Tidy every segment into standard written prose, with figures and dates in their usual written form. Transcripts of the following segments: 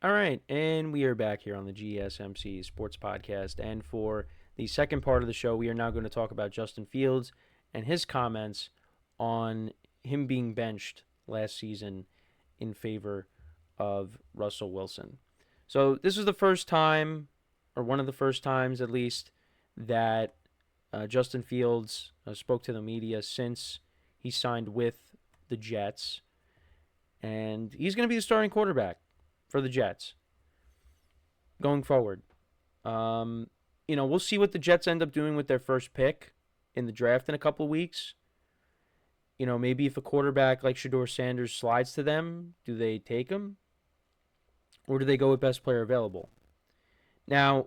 All right, and we are back here on the GSMC Sports Podcast. And for the second part of the show, we are now going to talk about Justin Fields and his comments on him being benched last season in favor of Russell Wilson. So, this was the first time, or one of the first times at least, that Justin Fields spoke to the media since he signed with the Jets. And he's going to be the starting quarterback for the Jets going forward. Um, we'll see what the Jets end up doing with their first pick in the draft in a couple of weeks. Maybe if a quarterback like Shedeur Sanders slides to them, do they take him? Or do they go with best player available? Now,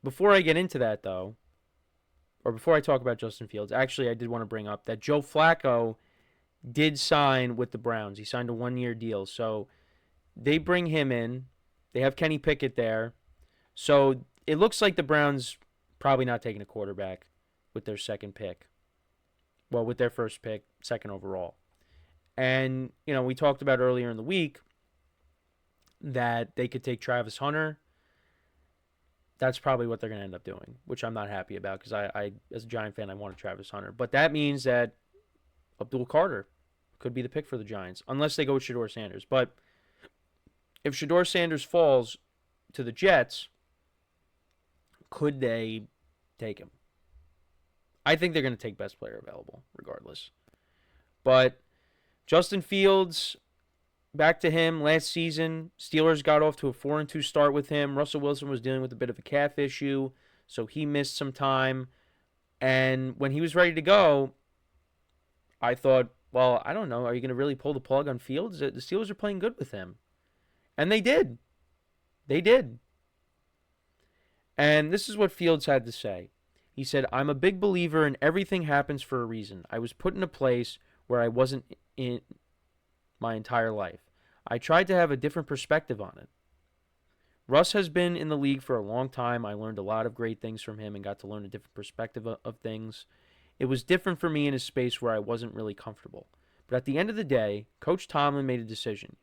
before I get into that, though, or before I talk about Justin Fields, actually, I did want to bring up that Joe Flacco did sign with the Browns. He signed a 1-year deal. So they bring him in. They have Kenny Pickett there. So it looks like the Browns probably not taking a quarterback with their second pick. Well, with their first pick, second overall. And, we talked about earlier in the week that they could take Travis Hunter. That's probably what they're going to end up doing, which I'm not happy about because I, as a Giant fan, I wanted Travis Hunter. But that means that Abdul Carter could be the pick for the Giants, unless they go with Shedeur Sanders. But if Shedeur Sanders falls to the Jets, could they take him? I think they're going to take best player available, regardless. But Justin Fields, back to him last season. Steelers got off to a 4-2 start with him. Russell Wilson was dealing with a bit of a calf issue, so he missed some time. And when he was ready to go, I thought, well, I don't know. Are you going to really pull the plug on Fields? The Steelers are playing good with him. And they did. They did. And this is what Fields had to say. He said, I'm a big believer in everything happens for a reason. I was put in a place where I wasn't in my entire life. I tried to have a different perspective on it. Russ has been in the league for a long time. I learned a lot of great things from him and got to learn a different perspective of things. It was different for me in a space where I wasn't really comfortable. But at the end of the day, Coach Tomlin made a decision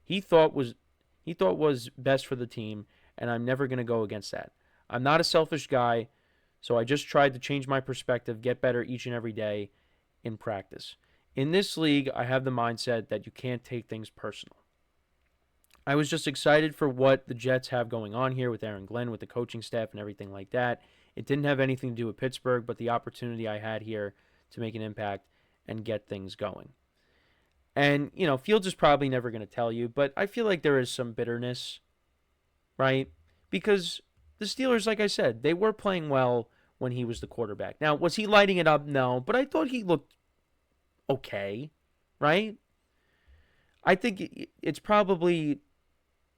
he thought was best for the team, and I'm never going to go against that. I'm not a selfish guy, so I just tried to change my perspective, get better each and every day in practice. In this league, I have the mindset that you can't take things personal. I was just excited for what the Jets have going on here with Aaron Glenn, with the coaching staff and everything like that. It didn't have anything to do with Pittsburgh, but the opportunity I had here to make an impact and get things going. And, Fields is probably never going to tell you, but I feel like there is some bitterness, right? Because the Steelers, like I said, they were playing well when he was the quarterback. Now, was he lighting it up? No, but I thought he looked okay, right? I think it's probably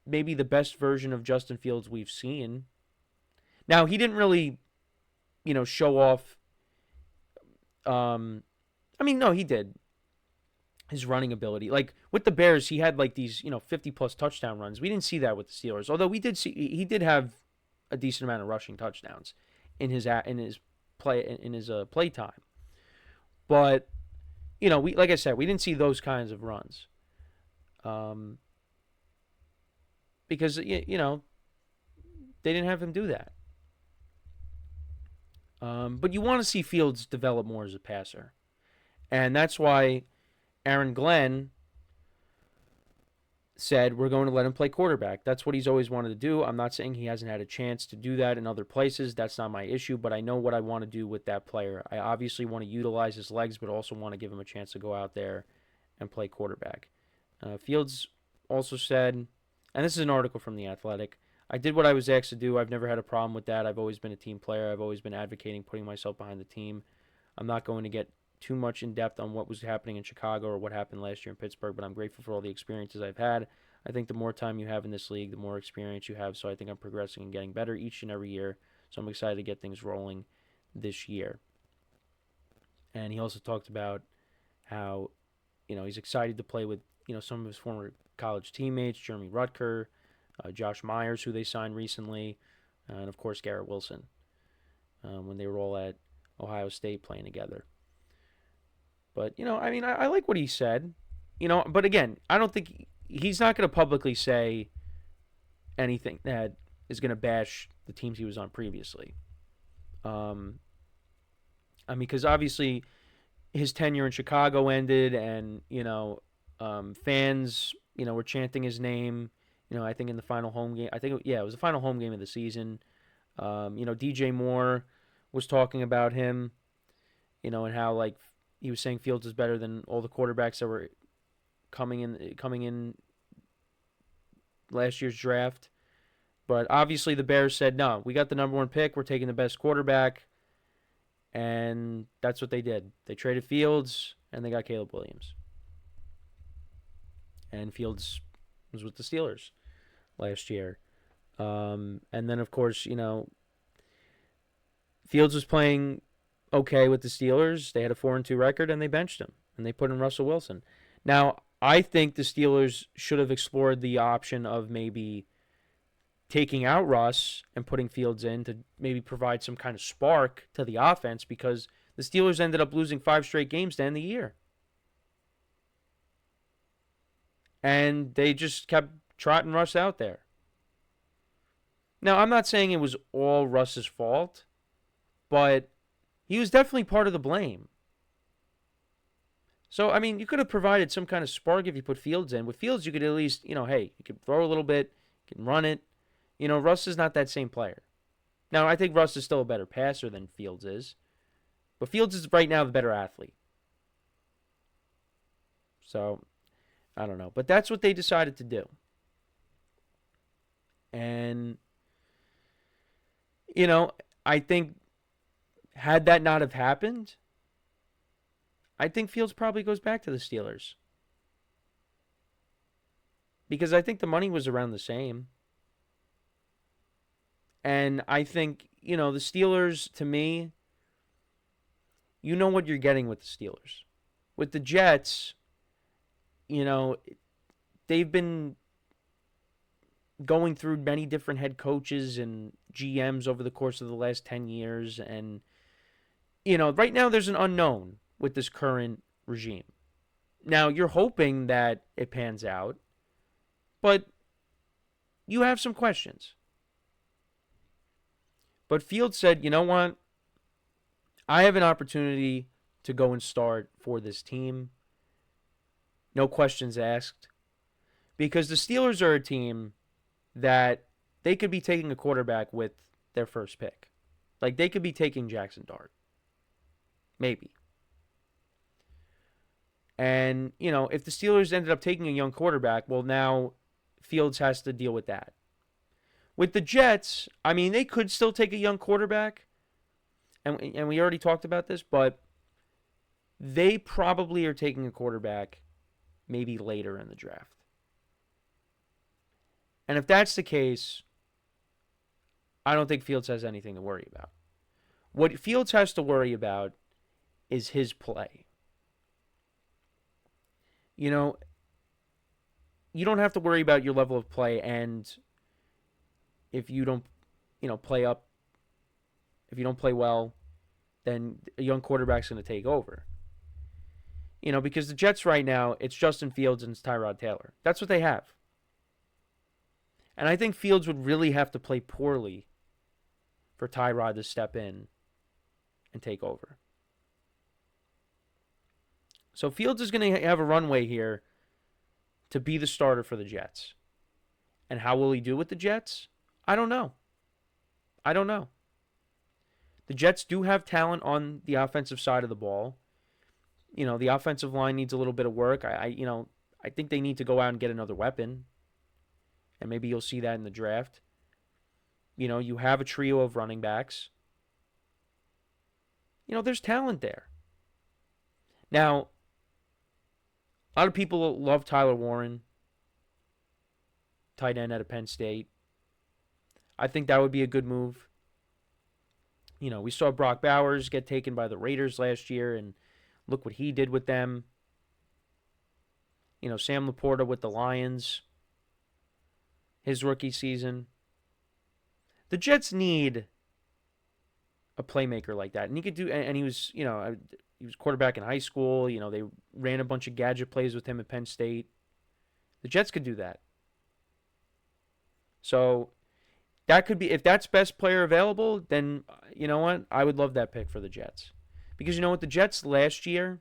maybe the best version of Justin Fields we've seen. Now, he didn't really, show off. No, he did. His running ability. Like with the Bears, he had like these, 50 plus touchdown runs. We didn't see that with the Steelers. Although he did have a decent amount of rushing touchdowns in his play time. But we like I said, we didn't see those kinds of runs. Because they didn't have him do that. But you want to see Fields develop more as a passer. And that's why Aaron Glenn said we're going to let him play quarterback. That's what he's always wanted to do. I'm not saying he hasn't had a chance to do that in other places. That's not my issue, but I know what I want to do with that player. I obviously want to utilize his legs, but also want to give him a chance to go out there and play quarterback. Fields also said, and this is an article from The Athletic, I did what I was asked to do. I've never had a problem with that. I've always been a team player. I've always been advocating putting myself behind the team. I'm not going to get too much in depth on what was happening in Chicago or what happened last year in Pittsburgh, but I'm grateful for all the experiences I've had. I think the more time you have in this league, the more experience you have, so I think I'm progressing and getting better each and every year, so I'm excited to get things rolling this year. And he also talked about how, he's excited to play with, some of his former college teammates, Jeremy Rutker, Josh Myers, who they signed recently, and of course Garrett Wilson, when they were all at Ohio State playing together. But, I like what he said. But again, I don't think he's not going to publicly say anything that is going to bash the teams he was on previously. I mean, because obviously his tenure in Chicago ended, and fans were chanting his name. I think in the final home game. I think it was the final home game of the season. DJ Moore was talking about him. And how like he was saying Fields is better than all the quarterbacks that were coming in last year's draft. But obviously the Bears said, no, we got the number one pick. We're taking the best quarterback. And that's what they did. They traded Fields, and they got Caleb Williams. And Fields was with the Steelers last year. And then, of course, Fields was playing okay with the Steelers. They had a 4-2 record, and they benched him. And they put in Russell Wilson. Now, I think the Steelers should have explored the option of maybe taking out Russ and putting Fields in to maybe provide some kind of spark to the offense, because the Steelers ended up losing 5 straight games to end the year. And they just kept trotting Russ out there. Now, I'm not saying it was all Russ's fault, but he was definitely part of the blame. So, I mean, you could have provided some kind of spark if you put Fields in. With Fields, you could at least, hey, you could throw a little bit, you can run it. Russ is not that same player. Now, I think Russ is still a better passer than Fields is. But Fields is right now the better athlete. So, I don't know. But that's what they decided to do. And, I think had that not have happened, I think Fields probably goes back to the Steelers. Because I think the money was around the same. And I think, the Steelers, to me, you know what you're getting with the Steelers. With the Jets, they've been going through many different head coaches and GMs over the course of the last 10 years. And, right now there's an unknown with this current regime. Now, you're hoping that it pans out, but you have some questions. But Fields said, you know what? I have an opportunity to go and start for this team. No questions asked. Because the Steelers are a team that they could be taking a quarterback with their first pick. Like, they could be taking Jackson Dart. Maybe. And, if the Steelers ended up taking a young quarterback, well, now Fields has to deal with that. With the Jets, I mean, they could still take a young quarterback, and we already talked about this, but they probably are taking a quarterback maybe later in the draft. And if that's the case, I don't think Fields has anything to worry about. What Fields has to worry about is his play. You don't have to worry about your level of play, and if you don't, play up, if you don't play well, then a young quarterback's going to take over. Because the Jets right now, it's Justin Fields and it's Tyrod Taylor. That's what they have. And I think Fields would really have to play poorly for Tyrod to step in and take over. So Fields is going to have a runway here to be the starter for the Jets. And how will he do with the Jets? I don't know. The Jets do have talent on the offensive side of the ball. The offensive line needs a little bit of work. I think they need to go out and get another weapon. And maybe you'll see that in the draft. You have a trio of running backs. There's talent there. Now, a lot of people love Tyler Warren, tight end out of Penn State. I think that would be a good move. We saw Brock Bowers get taken by the Raiders last year, and look what he did with them. Sam Laporta with the Lions, his rookie season. The Jets need a playmaker like that, and he could do. And he was, he was quarterback in high school. They ran a bunch of gadget plays with him at Penn State. The Jets could do that. So that could be, if that's best player available, then you know what? I would love that pick for the Jets. Because you know what? The Jets last year,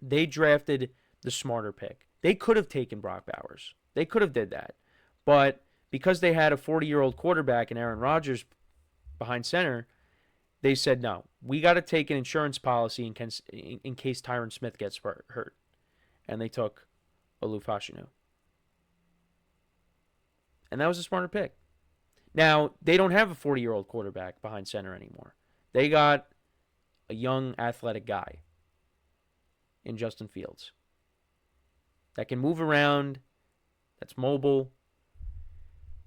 they drafted the smarter pick. They could have taken Brock Bowers. They could have did that. But because they had a 40-year-old quarterback and Aaron Rodgers behind center, they said, no, we got to take an insurance policy in case Tyron Smith gets hurt. And they took Olufashinu. And that was a smarter pick. Now, they don't have a 40-year-old quarterback behind center anymore. They got a young, athletic guy in Justin Fields that can move around, that's mobile.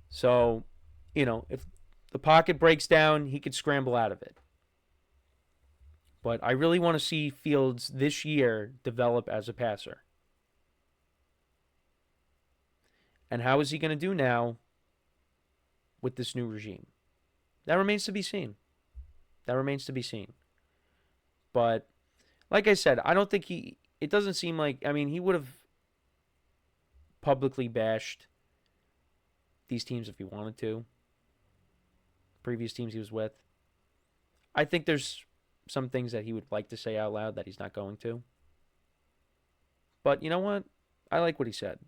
So, if the pocket breaks down, he could scramble out of it. But I really want to see Fields this year develop as a passer. And how is he going to do now with this new regime? That remains to be seen. But like I said, I don't think it doesn't seem like, he would have publicly bashed these teams if he wanted to. Previous teams he was with. I think there's some things that he would like to say out loud that he's not going to. But you know what? I like what he said.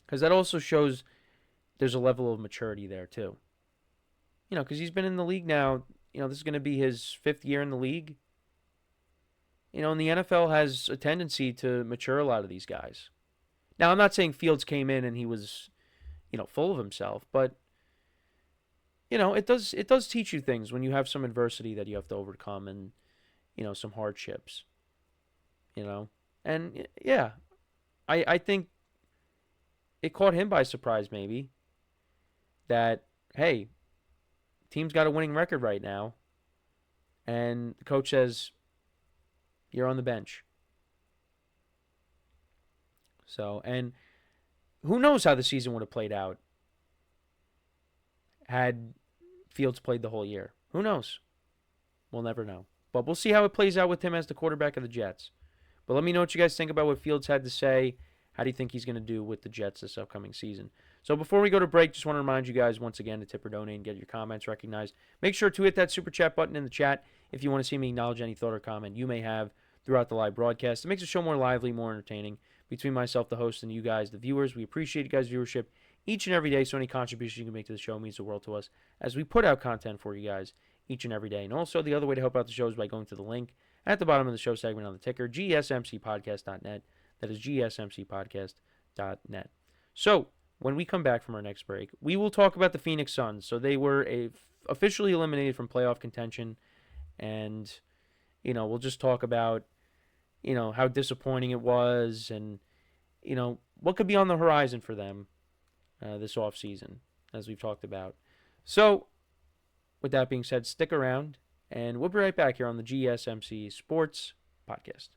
Because that also shows there's a level of maturity there too. Because he's been in the league now. This is going to be his 5th year in the league. And the NFL has a tendency to mature a lot of these guys. Now, I'm not saying Fields came in and he was, full of himself, but it does teach you things when you have some adversity that you have to overcome and, some hardships. And yeah, I think it caught him by surprise maybe that, hey, team's got a winning record right now, and the coach says, you're on the bench. So, and who knows how the season would have played out had Fields played the whole year. Who knows? We'll never know. But we'll see how it plays out with him as the quarterback of the Jets. But let me know what you guys think about what Fields had to say. How do you think he's going to do with the Jets this upcoming season? So before we go to break, just want to remind you guys once again to tip or donate and get your comments recognized. Make sure to hit that super chat button in the chat if you want to see me acknowledge any thought or comment you may have throughout the live broadcast. It makes the show more lively, more entertaining. Between myself, the host, and you guys, the viewers, we appreciate you guys' viewership each and every day. So any contribution you can make to the show means the world to us as we put out content for you guys each and every day. And also, the other way to help out the show is by going to the link at the bottom of the show segment on the ticker, GSMCPodcast.net. That is GSMCPodcast.net. So, when we come back from our next break, we will talk about the Phoenix Suns. So they were officially eliminated from playoff contention. And, we'll just talk about, how disappointing it was and, what could be on the horizon for them this offseason, as we've talked about. So, with that being said, stick around, and we'll be right back here on the GSMC Sports Podcast.